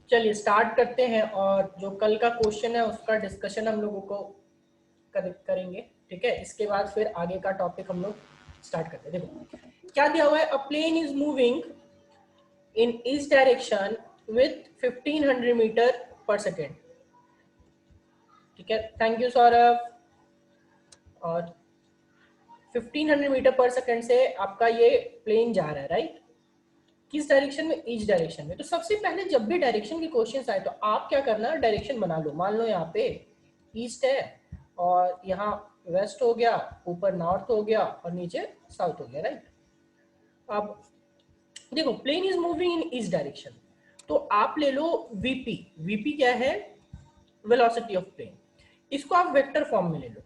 चलिए स्टार्ट करते हैं, और जो कल का क्वेश्चन है उसका डिस्कशन हम लोगों को करेंगे। ठीक है, इसके बाद फिर आगे का टॉपिक हम लोग स्टार्ट करते हैं। देखो क्या दिया हुआ है, a plane is moving in each direction with 1500 metre per second. ठीक है, थैंक यू सौरभ। और 1500 मीटर पर सेकेंड से आपका ये प्लेन जा रहा है, राइट? किस डायरेक्शन में? ईच डायरेक्शन में। तो सबसे पहले जब भी डायरेक्शन के क्वेश्चन आए तो आप क्या करना, डायरेक्शन बना लो। मान लो यहाँ पे ईस्ट है और यहाँ वेस्ट हो गया, ऊपर नॉर्थ हो गया और नीचे साउथ हो गया, राइट? अब देखो plane is moving in each direction, तो आप ले लो वीपी। वीपी क्या है? Velocity of plane. इसको आप वेक्टर फॉर्म में ले लो।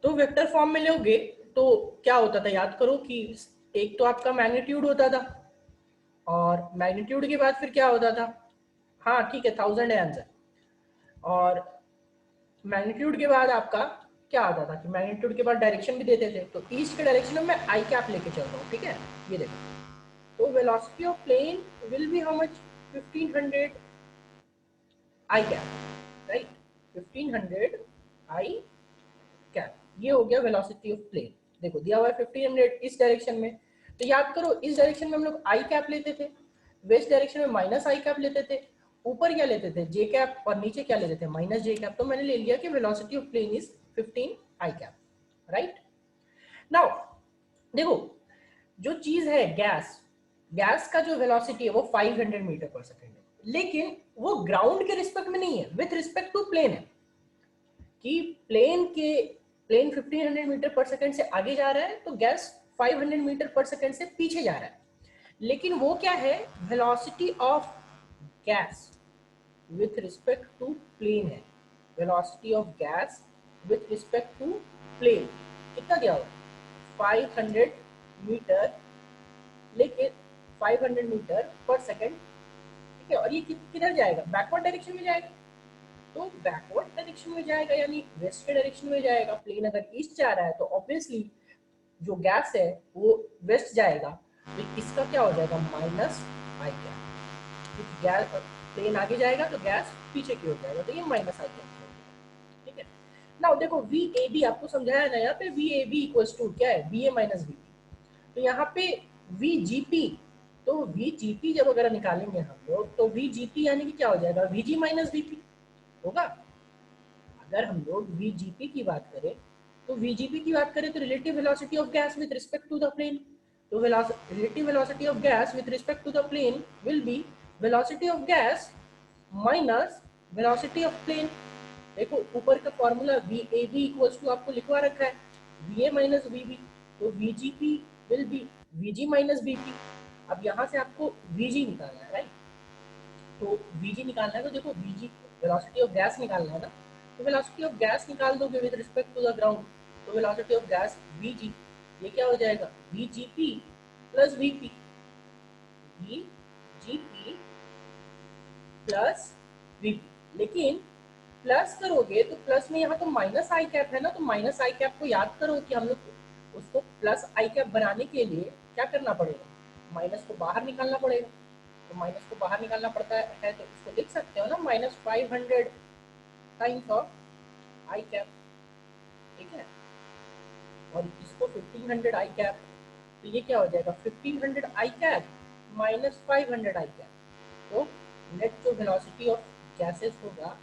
तो वेक्टर फॉर्म में लोगे तो क्या होता था, याद करो कि एक तो आपका मैग्नीट्यूड होता था, और मैग्नीट्यूड के बाद फिर क्या होता था? हाँ ठीक है, 1000 है आंसर। और मैग्नीट्यूड के बाद आपका क्या आता था कि मैग्नीट्यूड के बाद डायरेक्शन भी देते थे। तो ईस्ट के डायरेक्शन में मैं आई कैप लेके चल रहा हूँ। ठीक है, ये देखो, तो velocity of plane will be how much? 1500 I cap, right? 1500 I cap, ये हो गया वेलोसिटी ऑफ प्लेन। देखो दिया हुआ है 1500 इस डायरेक्शन में, तो याद करो इस डायरेक्शन में हम लोग आई कैप लेते थे, वेस्ट डायरेक्शन में माइनस आई कैप लेते थे, ऊपर क्या लेते थे? जे कैप, और नीचे क्या लेते थे? Minus J cap. तो मैंने ले लिया कि velocity of plane is 15 I cap, right? Now देखो, जो चीज है गैस, गैस का जो वेलोसिटी है वो 500 मीटर पर सेकेंड है, लेकिन वो ग्राउंड के रिस्पेक्ट में नहीं है, विथ रिस्पेक्ट टू प्लेन है। कि प्लेन 1500 मीटर पर सेकंड से आगे जा रहा है, तो गैस 500 मीटर पर सेकंड से पीछे जा रहा है। लेकिन वो क्या है? Velocity of gas with respect to plane है। Velocity of gas with respect to plane कितना दिया हुआ? 500 मीटर, लेकिन 500 मीटर पर सेकंड। ठीक है, और ये किधर जाएगा? बैकवर्ड डायरेक्शन में जाएगा। तो बैकवर्ड डायरेक्शन में जाएगा यानी वेस्ट के डायरेक्शन में जाएगा। प्लेन अगर ईस्ट जा रहा है तो ऑब्वियसली जो गैस है वो वेस्ट जाएगा। तो इसका क्या हो जाएगा? माइनस आई कैप। क्योंकि गैस, प्लेन आगे जाएगा तो गैस पीछे की ओर जाएगा, तो ये माइनस आई कैप। ठीक है, नाउ देखो वी ए बी आपको समझाया ना, यहाँ पे V A B equals to क्या है? V A minus V P. तो यहाँ पे वी जी पी, तो वी जी पी जब अगर निकालेंगे हम लोग तो वी जी पी यानी कि क्या हो जाएगा? We G minus V P होगा। अगर हम लोग वीजीपी की बात करें, तो वीजीपी की बात करें तो relative velocity of gas with respect to the plane. तो relative velocity of gas with respect to the plane will be velocity of gas minus velocity of plane. देखो ऊपर का formula V A B equals to आपको लिखवा रखा है V A minus V B. तो V G P will be V G minus V P. अब यहाँ से आपको वी जी निकालना है, राइट? तो वीजी निकालना है, तो देखो वीजी वेलोसिटी ऑफ गैस निकालना है ना, तो वेलोसिटी ऑफ गैस निकाल दोगे with respect to the ground. तो वेलोसिटी ऑफ गैस वीजी, ये क्या हो जाएगा? VGP plus VP. VGP plus VP, लेकिन प्लस करोगे तो प्लस में यहाँ तो माइनस आई कैप है ना, तो माइनस आई कैप को याद करो कि हम लोग उसको प्लस आई कैप बनाने के लिए क्या करना पड़ेगा? माइनस को बाहर निकालना पड़ेगा। तो माइनस को बाहर निकालना पड़ता है, तो इसको लिख सकते हो ना -500 टाइम्स ऑफ आई कैप। ठीक है, और इसको 1500 आई कैप, तो ये क्या हो जाएगा? 1500 I cap minus 500 I cap. तो नेट जो वेलोसिटी ऑफ गैसेस होगा,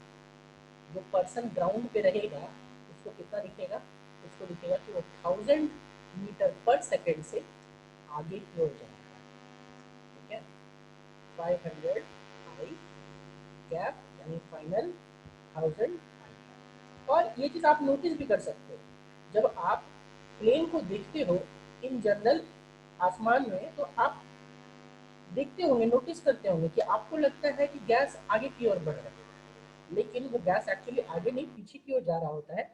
जो पर्सन ग्राउंड पे रहेगा उसको कितना दिखेगा? उसको दिखेगा कि वो 1000 मीटर पर सेकेंड से आगे की ओर जाएगा। ठीक है, 500 आई कैप यानी फाइनल 1000 आई कैप। और ये चीज आप नोटिस भी कर सकते हो, जब आप प्लेन को देखते हो इन जनरल आसमान में, तो आप देखते होंगे, नोटिस करते होंगे कि आपको लगता है कि गैस आगे की ओर बढ़ रहा है, लेकिन वो गैस एक्चुअली आगे नहीं पीछे की ओर जा रहा होता है।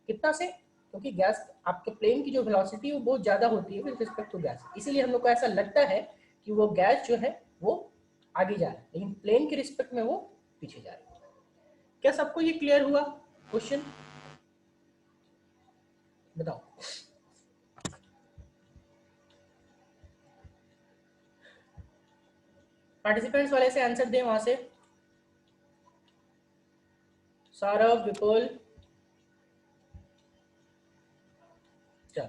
कितना से? क्योंकि गैस, आपके प्लेन की जो वेलोसिटी है वो बहुत ज्यादा होती है विद रिस्पेक्ट टू गैस, इसीलिए हम लोग को ऐसा लगता है कि वो गैस जो है वो आगे जा रहा है, लेकिन प्लेन के रिस्पेक्ट में वो पीछे जा रहा है। क्या सबको ये क्लियर हुआ? क्वेश्चन बताओ। पार्टिसिपेंट्स वाले से आंसर दें वहां से। सौरभ, विपुल, चलो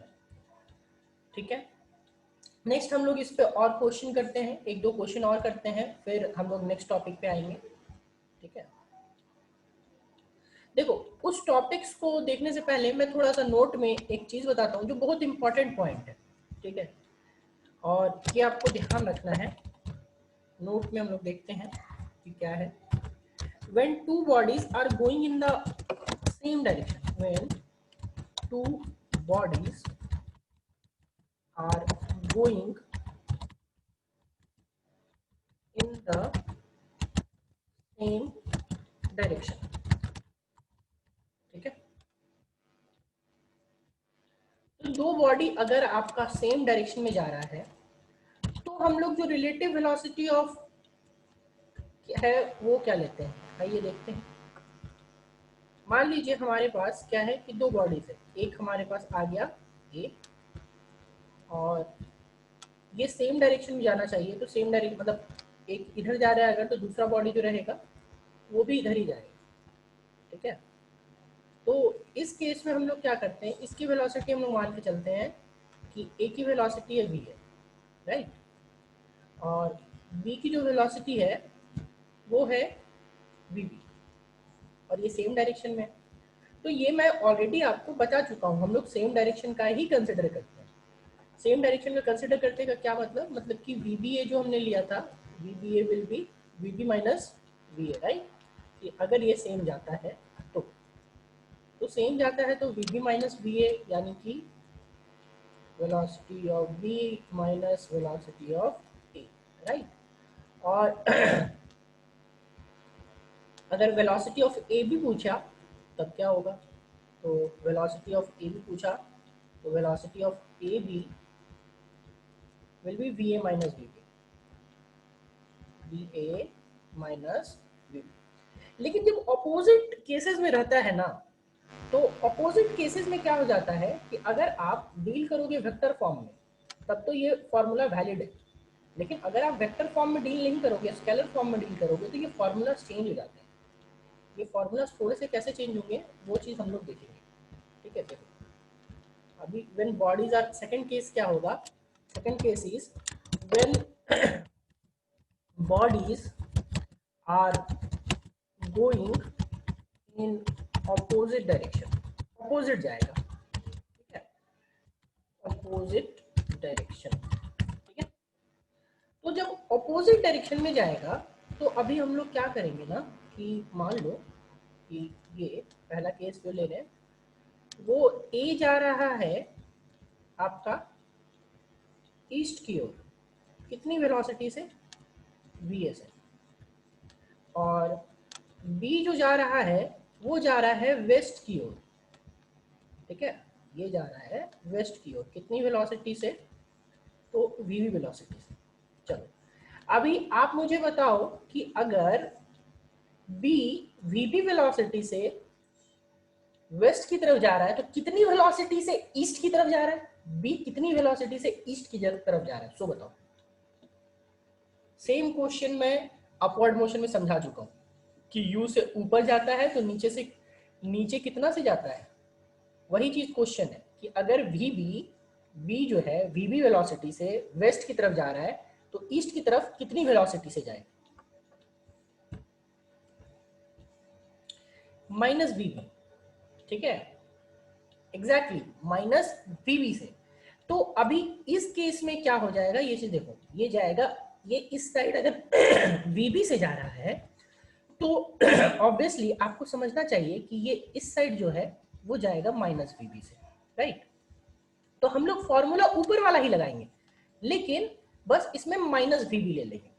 ठीक है। नेक्स्ट हम लोग इस पे और क्वेश्चन करते हैं, एक दो क्वेश्चन और करते हैं, फिर हम लोग नेक्स्ट टॉपिक पे आएंगे, ठीक है। देखो, उस टॉपिक्स को देखने से पहले मैं थोड़ा सा नोट में एक चीज बताता हूँ जो बहुत इंपॉर्टेंट पॉइंट है, ठीक है, और ये आपको ध्यान रखना है। नोट में हम लोग देखते हैं कि क्या है। when two bodies are going in the same direction, when two bodies are going in the same direction, ठीक है। तो दो बॉडी अगर आपका सेम डायरेक्शन में जा रहा है तो हम लोग जो रिलेटिव वेलोसिटी ऑफ है वो क्या लेते हैं, आइए देखते हैं। मान लीजिए हमारे पास क्या है कि दो बॉडीज है, एक हमारे पास आ गया ये, और ये सेम डायरेक्शन में जाना चाहिए, तो सेम डायरेक्शन मतलब एक इधर जा रहा है अगर, तो दूसरा बॉडी जो रहेगा वो भी इधर ही जाएगा, ठीक है। तो इस केस में हम लोग क्या करते हैं, इसकी वेलोसिटी हम लोग मान के चलते हैं कि ए की वेलोसिटी है v है, राइट, और b की जो वेलोसिटी है वो है vb, और ये सेम डायरेक्शन में है। तो ये मैं ऑलरेडी आपको बता चुका हूँ, हम लोग सेम डायरेक्शन का ही कंसिडर करते हैं। सेम डायरेक्शन का कंसिडर करते का क्या मतलब कि VBA जो हमने लिया था, VBA will be VB minus VA, right. कि अगर ये सेम जाता है तो सेम जाता है तो VB माइनस VA, यानी कि velocity of B minus velocity of A, right. और अगर वेलोसिटी ऑफ A भी पूछा तब क्या होगा, तो वेलोसिटी ऑफ A भी पूछा तो वेलोसिटी ऑफ A भी will be VA minus VB, VA minus VB। लेकिन जब ऑपोजिट केसेस में रहता है ना, तो ऑपोजिट केसेस में क्या हो जाता है कि अगर आप डील करोगे वेक्टर फॉर्म में तब तो ये फॉर्मूला वैलिड है, लेकिन अगर आप वेक्टर फॉर्म में डील नहीं करोगे, स्केलर फॉर्म में डील करोगे, तो ये फॉर्मूला चेंज हो जाते हैं। ये फॉर्मूला थोड़े से कैसे चेंज होंगे वो चीज़ हम लोग देखेंगे, ठीक है। देखो अभी when bodies are, second case क्या होगा, second case is when bodies are going in opposite direction, opposite जाएगा, ठीक है, opposite direction, ठीक है। तो जब opposite direction में जाएगा तो अभी हम लोग क्या करेंगे ना कि मान लो कि ये पहला केस जो ले रहे हैं, वो A जा रहा है आपका ईस्ट की ओर, कितनी वेलोसिटी से, VA से, और B जो जा रहा है वो जा रहा है वेस्ट की ओर, ठीक है, ये जा रहा है वेस्ट की ओर, कितनी वेलोसिटी से, तो VB वेलोसिटी से। चलो अभी आप मुझे बताओ कि अगर B VB वेलोसिटी से वेस्ट की तरफ जा रहा है तो कितनी वेलोसिटी से ईस्ट की तरफ जा रहा है, B कितनी वेलोसिटी से ईस्ट की तरफ जा रहा है, सो बताओ। सेम क्वेश्चन मैं अपवर्ड मोशन में समझा चुका हूं कि U से ऊपर जाता है तो नीचे कितना से जाता है, वही चीज क्वेश्चन है कि अगर B जो है VB वेलोसिटी से वेस्ट की तरफ जा रहा है तो ईस्ट की तरफ कितनी वेलोसिटी से जाए, माइनस VB, ठीक है, एग्जैक्टली माइनस VB से। तो अभी इस केस में क्या हो जाएगा, ये चीज देखो, ये जाएगा, ये इस साइड अगर VB से जा रहा है तो ऑब्वियसली आपको समझना चाहिए कि ये इस साइड जो है वो जाएगा माइनस VB से, राइट। तो हम लोग फॉर्मूला ऊपर वाला ही लगाएंगे, लेकिन बस इसमें माइनस VB ले लेंगे।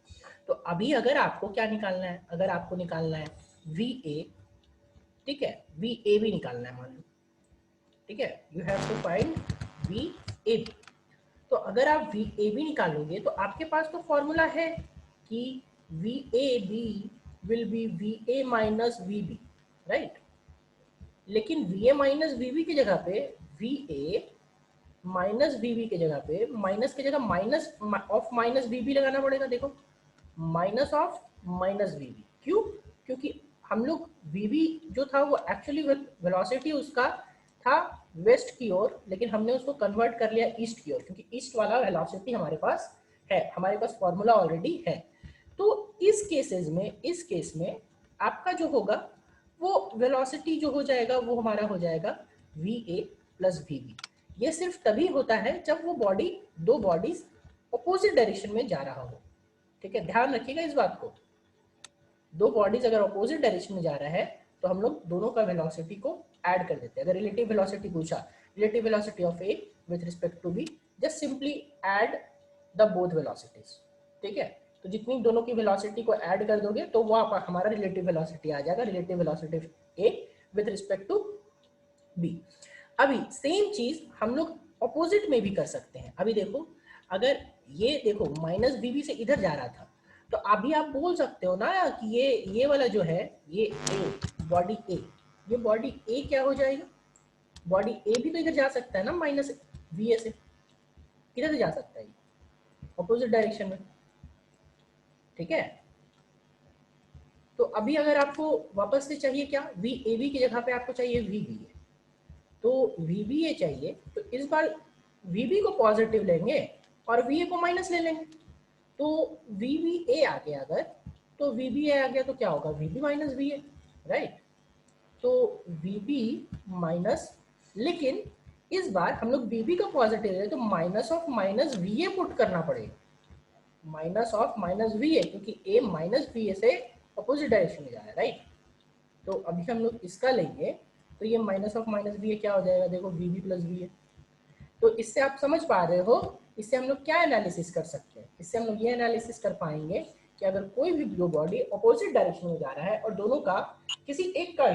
तो अभी अगर आपको क्या निकालना है, अगर आपको निकालना है VA, ठीक है, VA भी निकालना है मान लो, ठीक है, you have to find VAB। तो अगर आप VAB निकालोगे तो आपके पास तो फॉर्मूला है कि VAB will be VA minus VB, right. लेकिन VA माइनस VB की जगह पे VA माइनस VB की जगह पे माइनस की जगह माइनस ऑफ माइनस VB लगाना पड़ेगा। देखो माइनस ऑफ माइनस VB, क्यों, क्योंकि हम लोग वीवी जो था वो एक्चुअली वेलोसिटी उसका था वेस्ट की ओर, लेकिन हमने उसको कन्वर्ट कर लिया ईस्ट की ओर, क्योंकि ईस्ट वाला वेलोसिटी हमारे पास है, हमारे पास फॉर्मूला ऑलरेडी है। तो इस केस में आपका जो होगा वो वेलोसिटी जो हो जाएगा वो हमारा हो जाएगा V A plus V B. ये सिर्फ तभी होता है जब वो बॉडी, दो बॉडीज अपोजिट डायरेक्शन में जा रहा हो। ठीक है, ध्यान रखिएगा इस बात को। दो बॉडीज अगर अपोजिट डायरेक्शन में जा रहा है तो हम लोग दोनों का वेलोसिटी को ऐड कर देते हैं। अगर रिलेटिव वेलोसिटी पूछा, relative velocity of A with respect to B, just simply add the both velocities. ठीक है, तो जितनी दोनों की वेलोसिटी को ऐड कर दोगे तो वो हमारा रिलेटिव वेलोसिटी आ जाएगा, relative velocity A with respect to B. अभी सेम चीज हम लोग अपोजिट में भी कर सकते हैं। अभी देखो, अगर ये देखो माइनस वी से इधर जा रहा था, तो अभी आप बोल सकते हो ना कि ये वाला जो है, ये ए, बॉडी ए, ये बॉडी ए क्या हो जाएगा, बॉडी ए भी तो इधर जा सकता है ना, माइनस वी से किधर से जा सकता है, अपोजिट डायरेक्शन में। ठीक है, तो अभी अगर आपको वापस से चाहिए क्या, वी ए बी की जगह पे आपको चाहिए वी बी ए, तो वी बी ए चाहिए, तो इस बार वी बी को पॉजिटिव लेंगे और वी ए को माइनस ले लेंगे। तो वी बी ए आ गया अगर, तो वी बी ए आ गया तो क्या होगा, V B minus V A, right. तो वी बी माइनस, लेकिन इस बार हम लोग वी बी का पॉजिटिव ले तो minus of minus V A put करना पड़ेगा, माइनस ऑफ माइनस वी ए, क्योंकि ए माइनस वी ए से अपोजिट डायरेक्शन में जा रहा है, राइट। तो अभी हम लोग इसका लेंगे, तो ये minus of minus V A क्या हो जाएगा, देखो V B plus V A. तो इससे आप समझ पा रहे हो, इससे हम लोग क्या एनालिसिस कर सकते हैं, इससे हम लोग ये एनालिसिस कर पाएंगे कि अगर कोई भी दो बॉडी अपोजिट डायरेक्शन में जा रहा है और दोनों का किसी एक का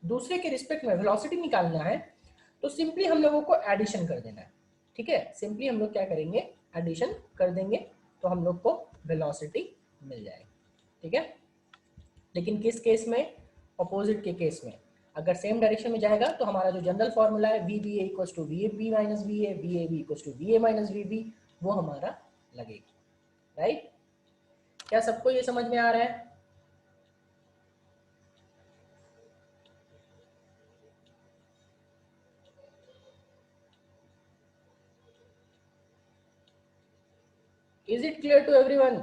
दूसरे के रिस्पेक्ट में वेलोसिटी निकालना है, तो सिंपली हम लोगों को एडिशन कर देना है। ठीक है, सिंपली हम लोग क्या करेंगे, एडिशन कर देंगे, तो हम लोग को वेलोसिटी मिल जाएगी। ठीक है, लेकिन किस केस में, अपोजिट के केस में। अगर सेम डायरेक्शन में जाएगा तो हमारा जो जनरल फॉर्मूला है V B A equals to V A B minus V A, V A B equals to V A minus V B, वो हमारा लगेगा, राइट। क्या सबको ये समझ में आ रहा है? Is it clear to everyone?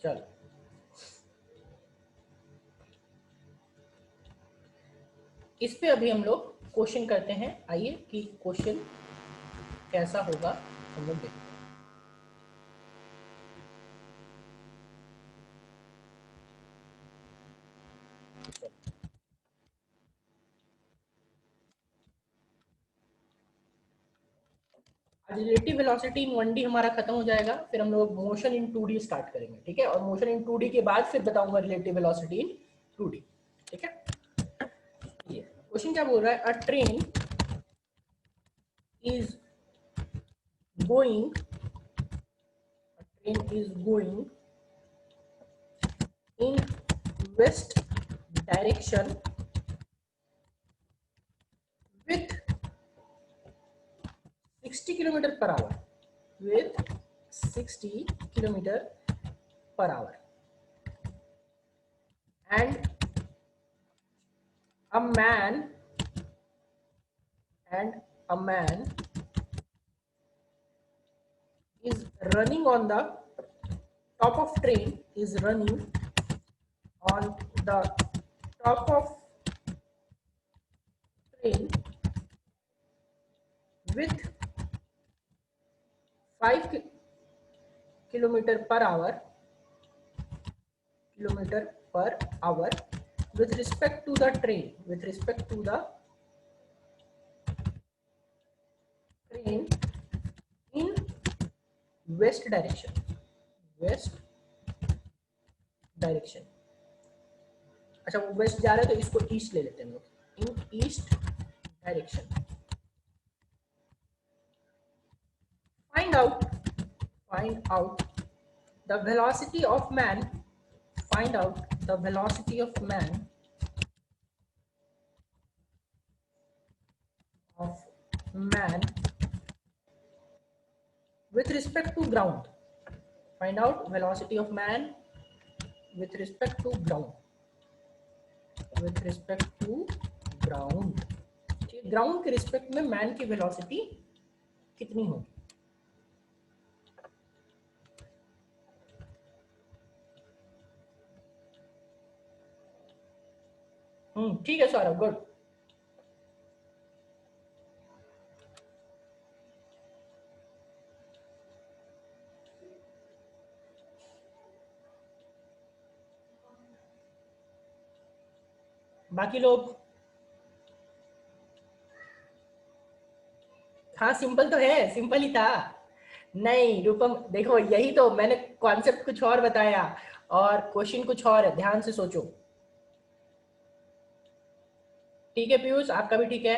चलो, इस पे अभी हम लोग क्वेश्चन करते हैं। आइए कि क्वेश्चन कैसा होगा हम लोग देखते हैं। आज रिलेटिव वेलोसिटी इन 1D हमारा खत्म हो जाएगा, फिर हम लोग मोशन इन 2D स्टार्ट करेंगे। ठीक है, और मोशन इन 2D के बाद फिर बताऊंगा रिलेटिव वेलोसिटी इन 2D। ठीक है, ये क्वेश्चन क्या बोल रहा है, अ train is going, train is going in west direction with 60 kilometer per hour, with 60 kilometer per hour, and a man is running on the top of train, is running on the top of train with 5 kilometer per hour with respect to the train, with respect to the train in west direction, west direction। अच्छा, वो waste जा रहा है तो इसको east ले लेते हैं हम लोग, in east direction. Find out the velocity of man, find out the velocity of man with respect to ground. Find out velocity of man with respect to ground. With respect to ground. Ground के respect में man की velocity कितनी होगी? ठीक है Saurabh, good. बाकी लोग? हाँ सिंपल तो है, सिंपल ही था। नहीं रूपम, देखो यही तो मैंने कॉन्सेप्ट कुछ और बताया और क्वेश्चन कुछ और है, ध्यान से सोचो। ठीक है पीयूष, आपका भी ठीक है?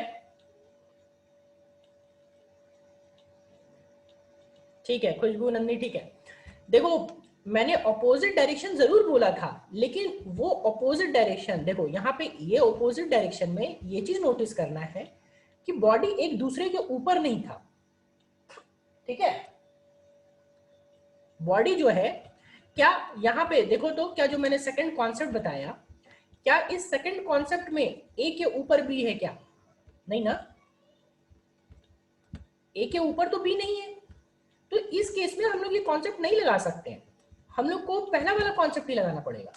ठीक है खुशबू, नंदी ठीक है। देखो मैंने ऑपोजिट डायरेक्शन जरूर बोला था, लेकिन वो ऑपोजिट डायरेक्शन, देखो यहाँ पे ये ऑपोजिट डायरेक्शन में ये चीज नोटिस करना है कि बॉडी एक दूसरे के ऊपर नहीं था। ठीक है, बॉडी जो है, क्या यहाँ पे देखो तो, क्या जो मैंने सेकंड कॉन्सेप्ट बताया, क्या इस सेकंड कॉन्सेप्ट में ए के ऊपर बी है क्या? नहीं ना, ए के ऊपर तो बी नहीं है, तो इस केस में हम लोग ये कॉन्सेप्ट नहीं लगा सकते हैं, हम लोग को पहला वाला कॉन्सेप्ट ही लगाना पड़ेगा।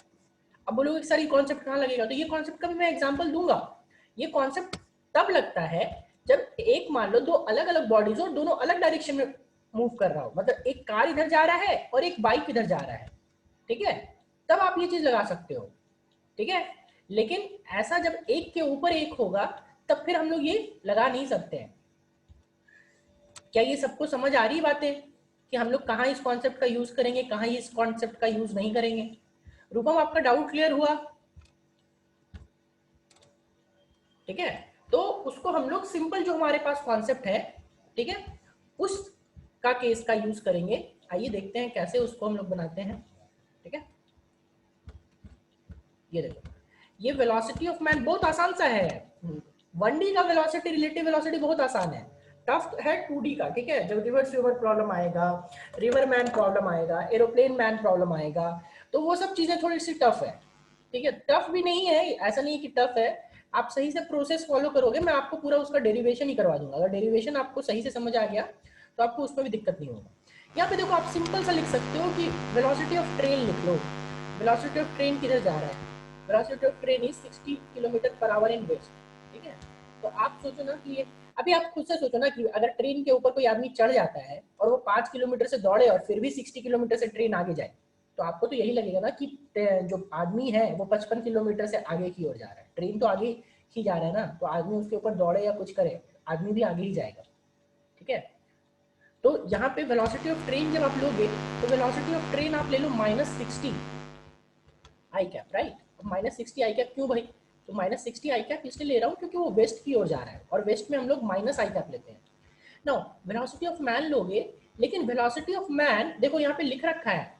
अब बोलोगे सर ये कॉन्सेप्ट कहाँ लगेगा, तो ये कॉन्सेप्ट का भी मैं एग्जांपल दूंगा। ये कॉन्सेप्ट तब लगता है जब एक मान लो दो अलग अलग बॉडीज और दोनों अलग डायरेक्शन में मूव कर रहा हो, मतलब एक कार इधर जा रहा है और एक बाइक इधर जा रहा है, ठीक है, तब आप ये चीज लगा सकते हो। ठीक है, लेकिन ऐसा जब एक के ऊपर एक होगा तब फिर हम लोग ये लगा नहीं सकते हैं। क्या ये सबको समझ आ रही बातें कि हम लोग कहाँ इस कॉन्सेप्ट का यूज करेंगे, कहाँ इस कॉन्सेप्ट का यूज नहीं करेंगे? रूपम आपका डाउट क्लियर हुआ? ठीक है, तो उसको हम लोग सिंपल जो हमारे पास कॉन्सेप्ट है, ठीक है, उस का केस का यूज करेंगे। आइए देखते हैं कैसे उसको हम लोग बनाते हैं। ठीक है, ये देखो, ये वेलोसिटी ऑफ मैन बहुत आसान सा है। 1D का वेलोसिटी, रिलेटिव वेलोसिटी बहुत आसान है। टफ है 2D का। ठीक है, जब रिवर्स रिवर प्रॉब्लम आएगा, रिवर मैन प्रॉब्लम आएगा, एरोप्लेन मैन प्रॉब्लम आएगा, तो वो सब चीजें थोड़ी सी टफ है। ठीक है, टफ भी नहीं है, ऐसा नहीं है कि टफ है, आप सही से प्रोसेस फॉलो करोगे, मैं आपको पूरा उसका डेरिवेशन ही करवा दूंगा। अगर डेरिवेशन आपको सही से समझ आ गया तो आपको उसमें भी दिक्कत नहीं होगा। यहाँ पे देखो, आप सिंपल सा लिख सकते हो कि वेलोसिटी ऑफ ट्रेन लिख लो। वेलोसिटी ऑफ ट्रेन किधर जा रहा है? Velocity of train is 60 kilometre per hour in west. ठीक है, तो आप सोचो ना कि ये, अभी आप खुद से सोचो ना कि अगर ट्रेन के ऊपर कोई आदमी चढ़ जाता है और वो 5 किलोमीटर से दौड़े और फिर भी 60 किलोमीटर से ट्रेन आगे जाए, तो आपको तो यही लगेगा ना कि जो आदमी है वो 55 किलोमीटर से आगे की ओर जा रहा है, ट्रेन तो आगे ही जा रहा है ना, तो आदमी उसके ऊपर दौड़े या कुछ करे, आदमी भी आगे ही जाएगा। ठीक है, तो यहाँ पे वेलोसिटी ऑफ ट्रेन जब आप लोगे तो वेलोसिटी ऑफ ट्रेन आप ले लो -60 I cap, right? -60 I cap क्यों भाई? तो -60 आई कैप इसलिए ले रहा हूँ क्योंकि वो वेस्ट की ओर जा रहा है और वेस्ट में हम लोग माइनस आई कैप लेते हैं। नाउ वेलोसिटी ऑफ मैन लोगे, लेकिन वेलोसिटी ऑफ मैन देखो यहाँ पे लिख रखा है,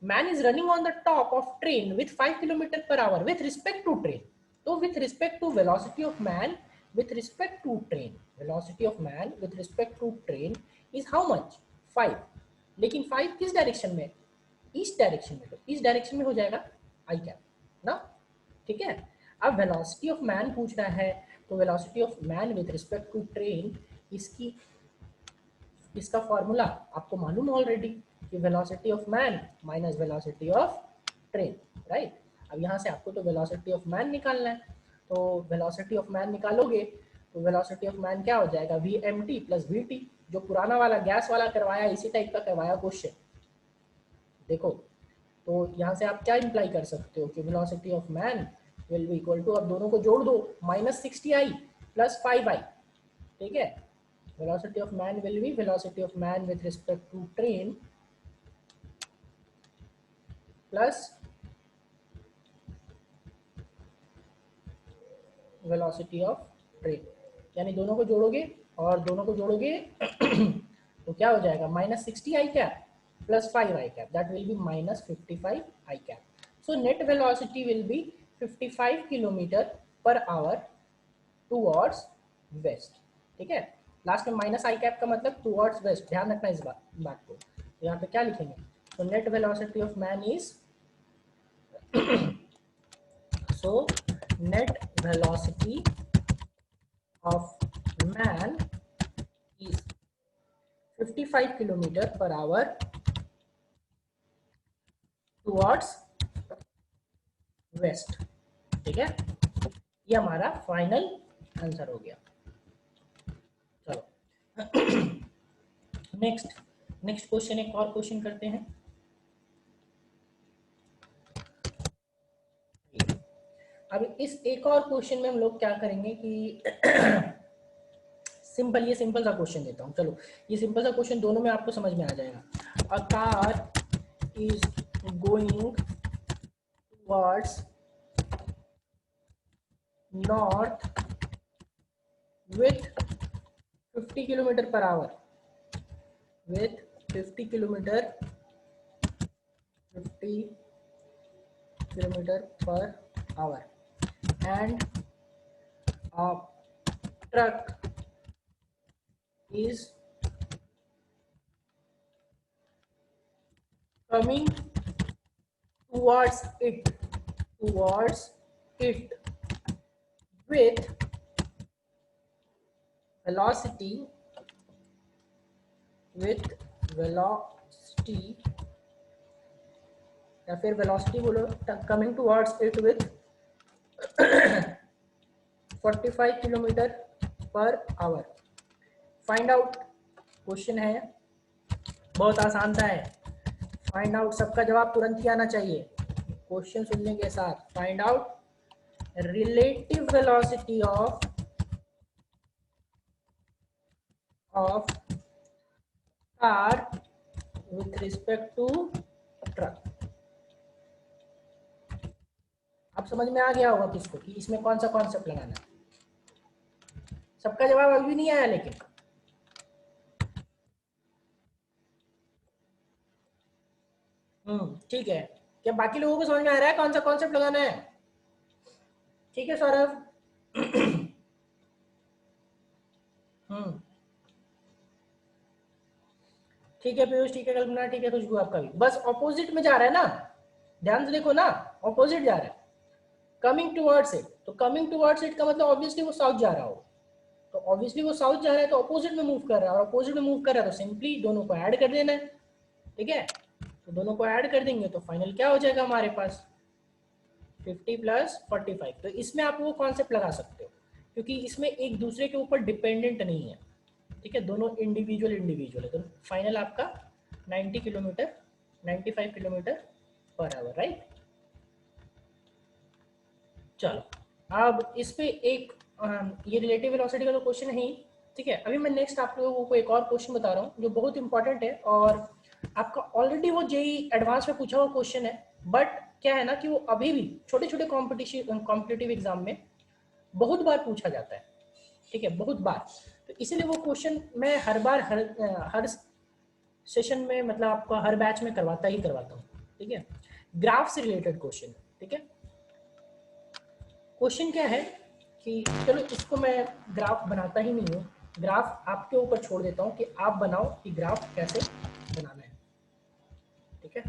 man is running on the top of train with 5 kilometre per hour with respect to train. तो with respect to velocity of man with respect to train, velocity of man with respect to train is how much? 5। लेकिन 5 किस direction में? East direction में, तो east direction में हो जाएगा आई cap ना। ठीक है, अब वेलोसिटी ऑफ मैन पूछ रहा है, तो velocity of man with respect to train, इसकी इसका फॉर्मूला आपको मालूम ऑलरेडी कि velocity of man minus velocity of train, right? अब यहाँ से आपको तो वेलोसिटी ऑफ मैन निकालना है, तो वेलोसिटी ऑफ मैन निकालोगे तो वेलोसिटी ऑफ मैन क्या हो जाएगा? vmt प्लस vt, जो पुराना वाला गैस वाला करवाया, इसी टाइप का करवाया क्वेश्चन। देखो, तो यहाँ से आप क्या इंप्लाई कर सकते हो कि velocity of man will be equal to, अब दोनों को जोड़ दो, -60i प्लस 5i। ठीक है, velocity of man will be velocity of man with respect to train plus velocity of train, यानी दोनों को जोड़ोगे और दोनों को जोड़ोगे तो क्या हो जाएगा? -60 I cap plus 5 I cap, that will be -55 I cap. So net velocity will be 55 kilometre per hour towards west. ठीक है, लास्ट में माइनस आई कैप का मतलब टुवर्ड्स वेस्ट, ध्यान रखना इस बात को। तो यहाँ पे क्या लिखेंगे, तो net velocity of man is so net velocity of man is 55 kilometre per our towards waste. ठीक है, ये हमारा फाइनल आंसर हो गया। चलो नेक्स्ट क्वेश्चन, एक और क्वेश्चन करते हैं। अब इस एक और क्वेश्चन में हम लोग क्या करेंगे कि सिंपल, ये सिंपल सा क्वेश्चन देता हूँ। चलो ये सिंपल सा क्वेश्चन दोनों में आपको समझ में आ जाएगा। A car is going towards north with 50 kilometre per our, with 50 kilometer per hour, and a truck is coming towards it with velocity या फिर वेलोसिटी बोलो, coming towards it with 45 kilometre per our. Find out question है, बहुत आसान सा है। Find out, सबका जवाब तुरंत ही आना चाहिए क्वेश्चन सुनने के साथ। Find out relative velocity of car with respect to truck. अब समझ में आ गया होगा किसको कि इसमें कौन सा कॉन्सेप्ट लगाना है। सबका जवाब अभी नहीं आया लेकिन ठीक है। क्या बाकी लोगों को समझ में आ रहा है कौन सा कॉन्सेप्ट लगाना है? ठीक है सौरभ। ठीक है पीयूष, ठीक है कल्पना, ठीक है खुशबू, आपका भी बस ऑपोजिट में जा रहा है ना, ध्यान से देखो ना, ऑपोजिट जा रहा है। कमिंग टुवर्ड्स इट, तो कमिंग टुवर्ड्स इट का मतलब ऑब्वियसली वो साउथ जा रहा हो, तो ऑब्वियसली वो साउथ जा रहा है तो ऑपोजिट में मूव कर रहा है, और ऑपोजिट में मूव कर रहा है तो सिंपली दोनों को ऐड कर देना है। ठीक है, तो दोनों को ऐड कर देंगे तो फाइनल क्या हो जाएगा हमारे पास 50 प्लस 45। तो इसमें आप वो कॉन्सेप्ट लगा सकते हो क्योंकि इसमें एक दूसरे के ऊपर डिपेंडेंट नहीं है। ठीक है, दोनों इंडिविजुअल है, तो फाइनल आपका 90 kilometre 95 kilometre per our, right. चलो अब इस पे एक ये रिलेटिव वेलोसिटी का तो क्वेश्चन है ही। ठीक है, अभी मैं नेक्स्ट आप लोगों को एक और क्वेश्चन बता रहा हूँ जो बहुत इंपॉर्टेंट है, और आपका ऑलरेडी वो जेई एडवांस में पूछा हुआ क्वेश्चन है, बट क्या है ना कि वो अभी भी छोटे छोटे कॉम्पिटिटिव एग्जाम में बहुत बार पूछा जाता है। ठीक है, बहुत बार, तो इसीलिए वो क्वेश्चन मैं हर बार हर सेशन में, मतलब आपका हर बैच में करवाता हूँ। ठीक है, ग्राफ से रिलेटेड क्वेश्चन। ठीक है, क्वेश्चन क्या है कि चलो इसको मैं ग्राफ बनाता ही नहीं हूँ, ग्राफ आपके ऊपर छोड़ देता हूँ कि आप बनाओ कि ग्राफ कैसे बनाना है। ठीक है,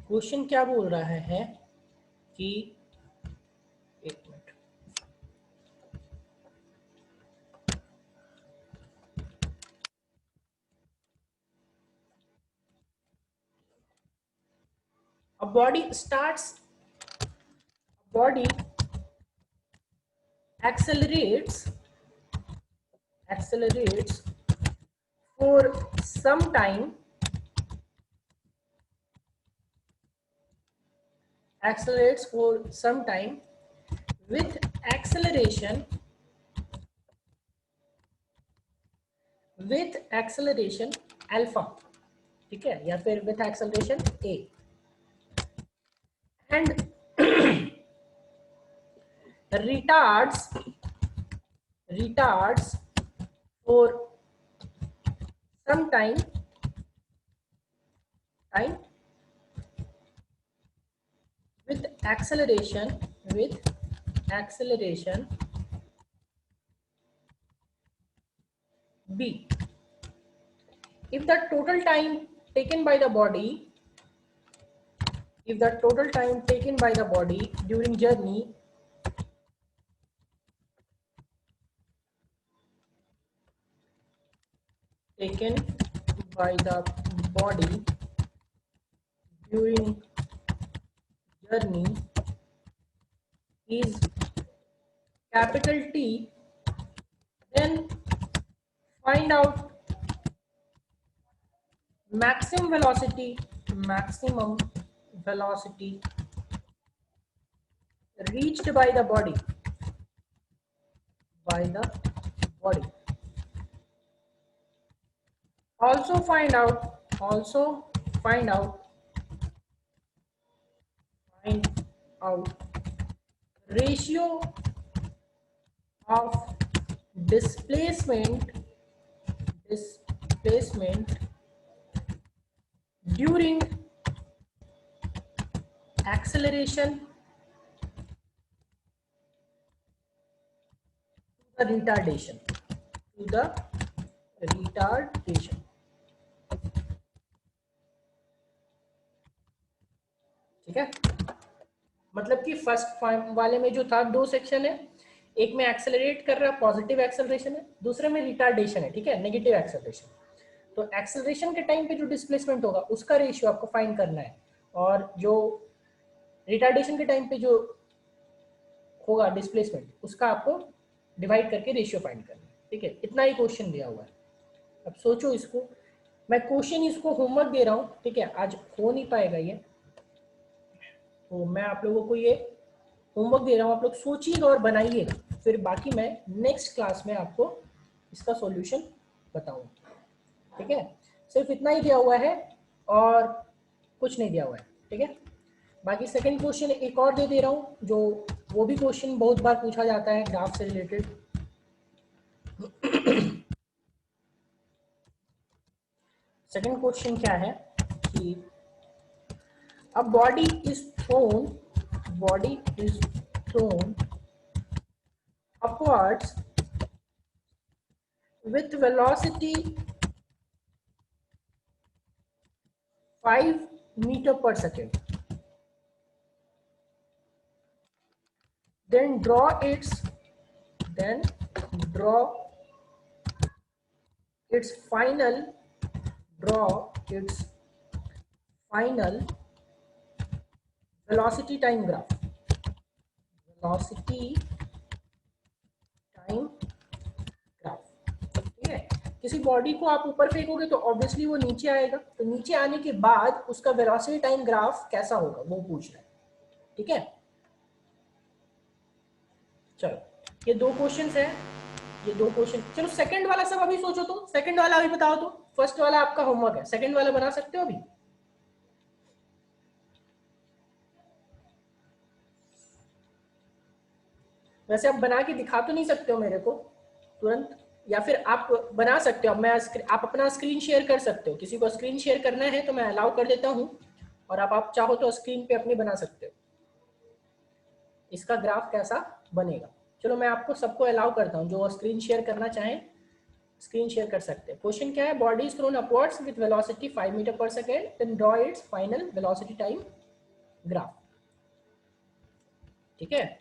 क्वेश्चन क्या बोल रहा है कि एक minute, a body accelerates for some time, with acceleration alpha। ठीक है, या फिर with acceleration a, and retards for some time time with acceleration b. If the total time taken by the body during journey taken by the body during journey is capital T, then find out maximum velocity reached by the body. Also find out ratio of displacement during acceleration to the retardation. ठीक है, मतलब कि first वाले में जो था दो section है, एक में एक्सेलरेट कर रहा है पॉजिटिव एक्सेलरेशन है, दूसरे में रिटार्डेशन है, ठीक है, नेगेटिव एक्सेलरेशन। तो एक्सेलरेशन के टाइम पे जो डिस्प्लेसमेंट होगा उसका रेशियो आपको फाइंड करना है, और जो रिटार्डेशन के टाइम पे जो होगा डिस्प्लेसमेंट उसका आपको डिवाइड करके रेशियो फाइंड करना है। ठीक है, इतना ही क्वेश्चन दिया हुआ है। अब सोचो इसको, मैं क्वेश्चन इसको होमवर्क दे रहा हूँ, ठीक है, आज हो नहीं पाएगा ये, तो मैं आप लोगों को ये होमवर्क दे रहा हूँ, आप लोग सोचिएगा और बनाइएगा, फिर बाकी मैं नेक्स्ट क्लास में आपको इसका सॉल्यूशन बताऊंगा। ठीक है, सिर्फ इतना ही दिया हुआ है और कुछ नहीं दिया हुआ है। ठीक है, बाकी सेकंड क्वेश्चन एक और दे दे रहा हूँ, जो वो भी क्वेश्चन बहुत बार पूछा जाता है ग्राफ से रिलेटेड। सेकंड क्वेश्चन क्या है कि a body is thrown upwards with velocity 5 meter per second, then draw its final velocity time graph। ठीक है, किसी बॉडी को आप ऊपर फेंकोगे तो ऑब्वियसली वो नीचे आएगा, तो नीचे आने के बाद उसका वेलोसिटी टाइम ग्राफ कैसा होगा वो पूछ रहा है। ठीक है, चलो ये दो क्वेश्चंस है, ये दो क्वेश्चन। चलो सेकंड वाला सब अभी सोचो, तो सेकंड वाला अभी बताओ, तो फर्स्ट वाला आपका होमवर्क है, सेकंड वाला बना सकते हो अभी? वैसे आप बना के दिखा तो नहीं सकते हो मेरे को तुरंत, या फिर आप बना सकते हो, मैं आप अपना स्क्रीन शेयर कर सकते हो, किसी को स्क्रीन शेयर करना है तो मैं अलाउ कर देता हूं, और आप चाहो तो स्क्रीन पे अपनी बना सकते हो, इसका ग्राफ कैसा बनेगा। चलो मैं आपको सबको अलाउ करता हूं, जो स्क्रीन शेयर करना चाहें स्क्रीन शेयर कर सकते हैं। क्वेश्चन क्या है, body is thrown upwards with velocity 5 metre per second, then draw its final velocity time graph. ठीक है,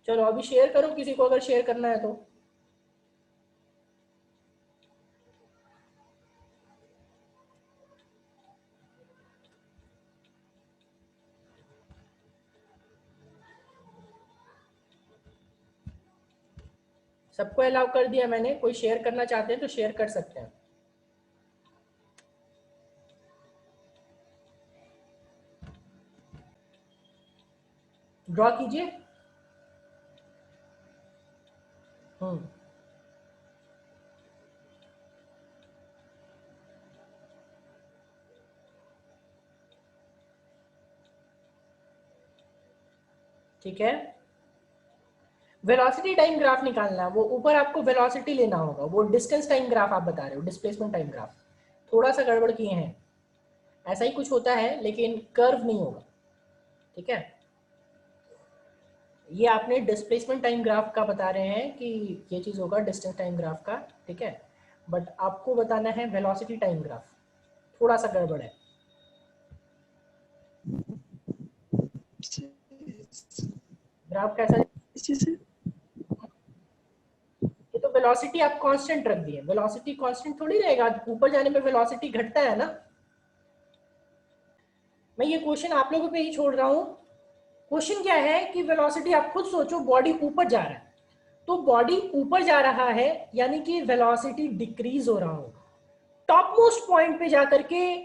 चलो अभी शेयर करो किसी को अगर शेयर करना है तो। सबको अलाउ कर दिया मैंने, कोई शेयर करना चाहते हैं तो शेयर कर सकते हैं। ड्रॉ कीजिए। ठीक है, वेलोसिटी टाइम ग्राफ निकालना है, वो ऊपर आपको वेलोसिटी लेना होगा, वो डिस्टेंस टाइम ग्राफ आप बता रहे हो, डिस्प्लेसमेंट टाइम ग्राफ। थोड़ा सा गड़बड़ किए हैं, ऐसा ही कुछ होता है लेकिन कर्व नहीं होगा, ठीक है। ये आपने डिस्प्लेसमेंट टाइम ग्राफ का बता रहे हैं कि ये चीज़ होगा डिस्टेंस टाइम ग्राफ का, ठीक है, बट आपको बताना है वेलोसिटी टाइम ग्राफ, थोड़ा सा गड़बड़ है। ग्राफ कैसा है? ये तो वेलोसिटी आप कांस्टेंट रख दिए, वेलोसिटी कांस्टेंट थोड़ी रहेगा, ऊपर जाने पे वेलोसिटी घटता है ना। मैं ये क्वेश्चन आप लोगों पे ही छोड़ रहा हूँ। क्वेश्चन क्या है कि वेलोसिटी, आप खुद सोचो, बॉडी ऊपर जा रहा है, तो बॉडी ऊपर जा रहा है यानी कि वेलोसिटी डिक्रीज हो रहा होगा, टॉप मोस्ट पॉइंट पे जाकर के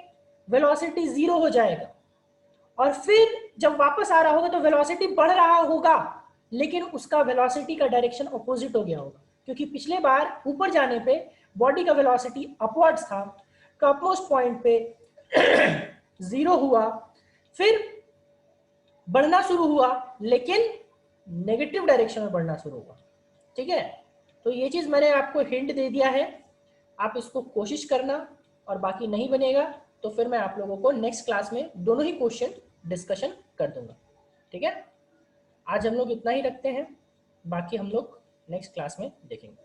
वेलोसिटी 0 हो जाएगा, और फिर जब वापस आ रहा होगा तो वेलोसिटी बढ़ रहा होगा, लेकिन उसका वेलोसिटी का डायरेक्शन अपोजिट हो गया होगा, क्योंकि पिछले बार ऊपर जाने पे बॉडी का वेलोसिटी अपवर्ड्स था, टॉप मोस्ट पॉइंट पे 0 हुआ, फिर बढ़ना शुरू हुआ, लेकिन नेगेटिव डायरेक्शन में बढ़ना शुरू हुआ, ठीक है। तो ये चीज मैंने आपको हिंट दे दिया है, आप इसको कोशिश करना, और बाकी नहीं बनेगा तो फिर मैं आप लोगों को नेक्स्ट क्लास में दोनों ही क्वेश्चन डिस्कशन कर दूंगा, ठीक है। आज हम लोग इतना ही रखते हैं, बाकी हम लोग नेक्स्ट क्लास में देखेंगे।